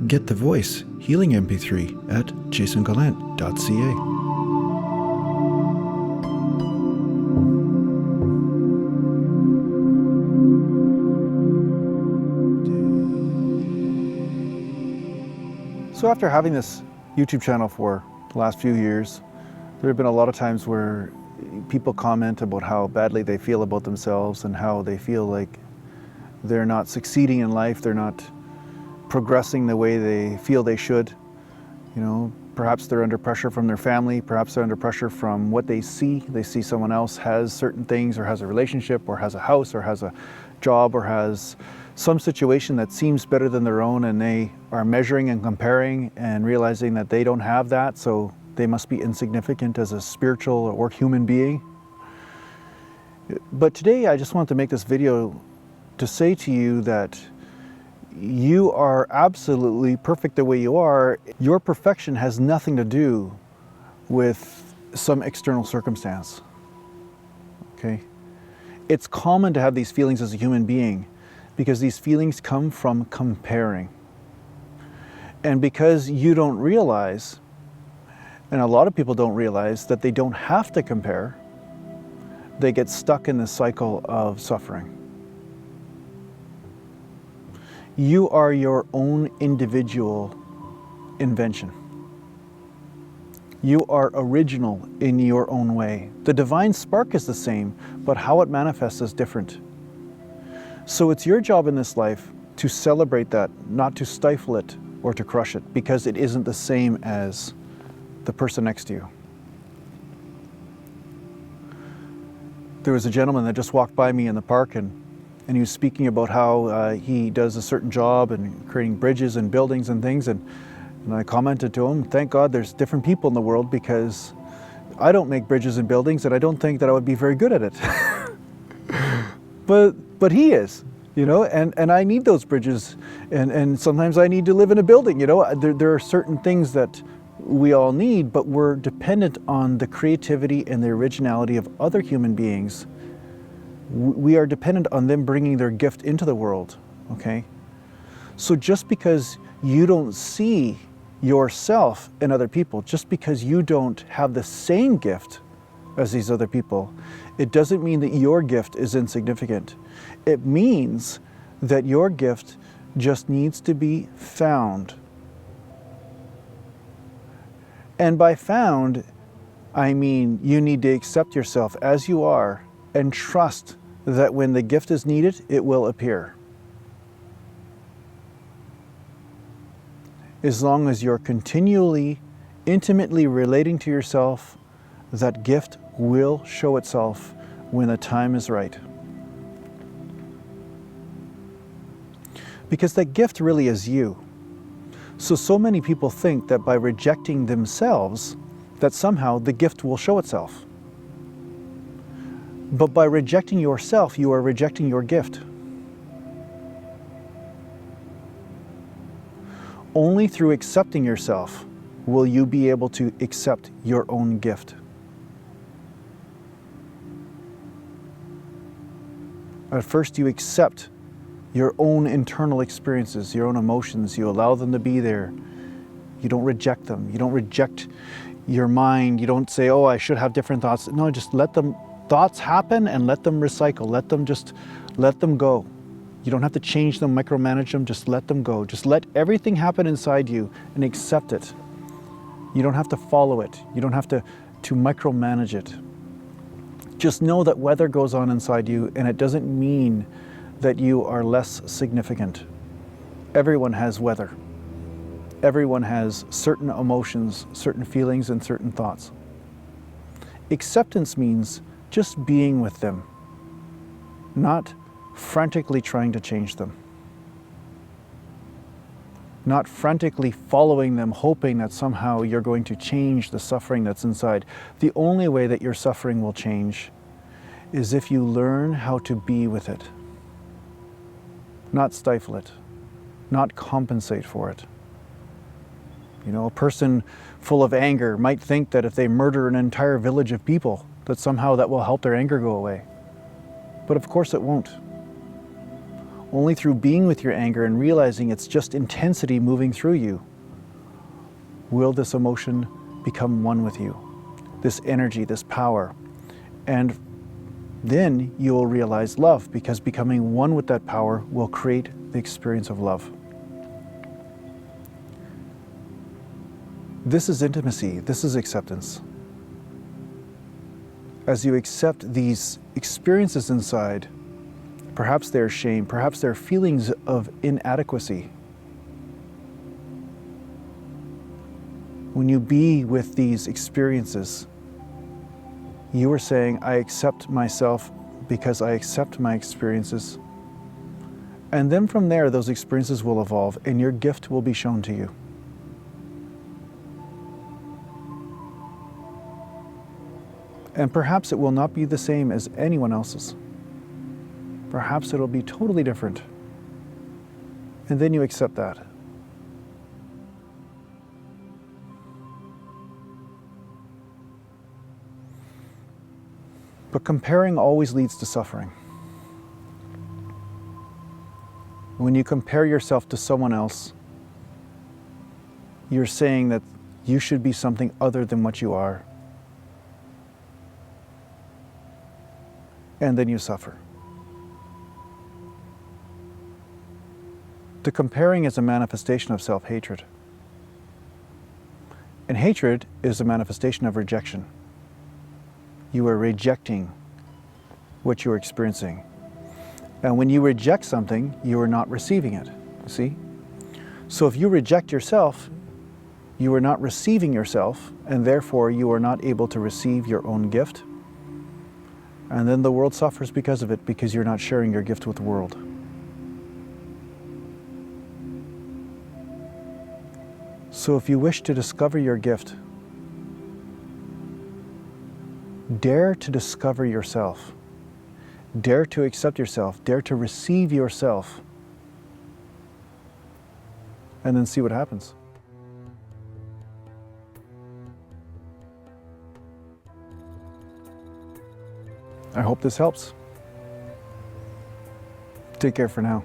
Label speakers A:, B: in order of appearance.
A: Get the Voice Healing MP3 at JasonGallant.ca.
B: So after having this YouTube channel for the last few years, there have been a lot of times where people comment about how badly they feel about themselves and how they feel like they're not succeeding in life, they're not progressing the way they feel they should. You know, perhaps they're under pressure from their family, perhaps they're under pressure from what they see. They see someone else has certain things, or has a relationship, or has a house, or has a job, or has some situation that seems better than their own, and they are measuring and comparing and realizing that they don't have that, so they must be insignificant as a spiritual or human being. But today I just want to make this video to say to you that you are absolutely perfect the way you are. Your perfection has nothing to do with some external circumstance. Okay? It's common to have these feelings as a human being because these feelings come from comparing. And because you don't realize, and a lot of people don't realize, that they don't have to compare, they get stuck in this cycle of suffering. You are your own individual invention. You are original in your own way. The divine spark is the same, but how it manifests is different. So it's your job in this life to celebrate that, not to stifle it or to crush it, because it isn't the same as the person next to you. There was a gentleman that just walked by me in the park, and he was speaking about how he does a certain job and creating bridges and buildings and things, and I commented to him, thank God there's different people in the world, because I don't make bridges and buildings and I don't think that I would be very good at it. But he is, you know, and I need those bridges, and sometimes I need to live in a building, you know. There are certain things that we all need, but we're dependent on the creativity and the originality of other human beings. We are dependent on them bringing their gift into the world, okay? So just because you don't see yourself in other people, just because you don't have the same gift as these other people, it doesn't mean that your gift is insignificant. It means that your gift just needs to be found. And by found, I mean you need to accept yourself as you are and trust that when the gift is needed, it will appear. As long as you're continually, intimately relating to yourself, that gift will show itself when the time is right. Because that gift really is you. So many people think that by rejecting themselves, that somehow the gift will show itself. But by rejecting yourself, you are rejecting your gift. Only through accepting yourself will you be able to accept your own gift. At first, you accept your own internal experiences, your own emotions. You allow them to be there. You don't reject them. You don't reject your mind. You don't say, oh, I should have different thoughts. No, just let them. Thoughts happen and let them recycle. Let them go. You don't have to change them, micromanage them, just let them go. Just let everything happen inside you and accept it. You don't have to follow it. You don't have to micromanage it. Just know that weather goes on inside you, and it doesn't mean that you are less significant. Everyone has weather. Everyone has certain emotions, certain feelings, and certain thoughts. Acceptance means just being with them, not frantically trying to change them, not frantically following them, hoping that somehow you're going to change the suffering that's inside. The only way that your suffering will change is if you learn how to be with it, not stifle it, not compensate for it. You know, a person full of anger might think that if they murder an entire village of people, that somehow that will help their anger go away. But of course it won't. Only through being with your anger and realizing it's just intensity moving through you will this emotion become one with you, this energy, this power. And then you will realize love, because becoming one with that power will create the experience of love. This is intimacy. This is acceptance. As you accept these experiences inside, perhaps they're shame, perhaps they're feelings of inadequacy. When you be with these experiences, you are saying, I accept myself because I accept my experiences. And then from there, those experiences will evolve and your gift will be shown to you. And perhaps it will not be the same as anyone else's. Perhaps it'll be totally different. And then you accept that. But comparing always leads to suffering. When you compare yourself to someone else, you're saying that you should be something other than what you are. And then you suffer. The comparing is a manifestation of self-hatred. And hatred is a manifestation of rejection. You are rejecting what you're experiencing. And when you reject something, you are not receiving it, you see? So if you reject yourself, you are not receiving yourself, and therefore you are not able to receive your own gift. And then the world suffers because of it, because you're not sharing your gift with the world. So if you wish to discover your gift, dare to discover yourself. Dare to accept yourself. Dare to receive yourself. And then see what happens. I hope this helps. Take care for now.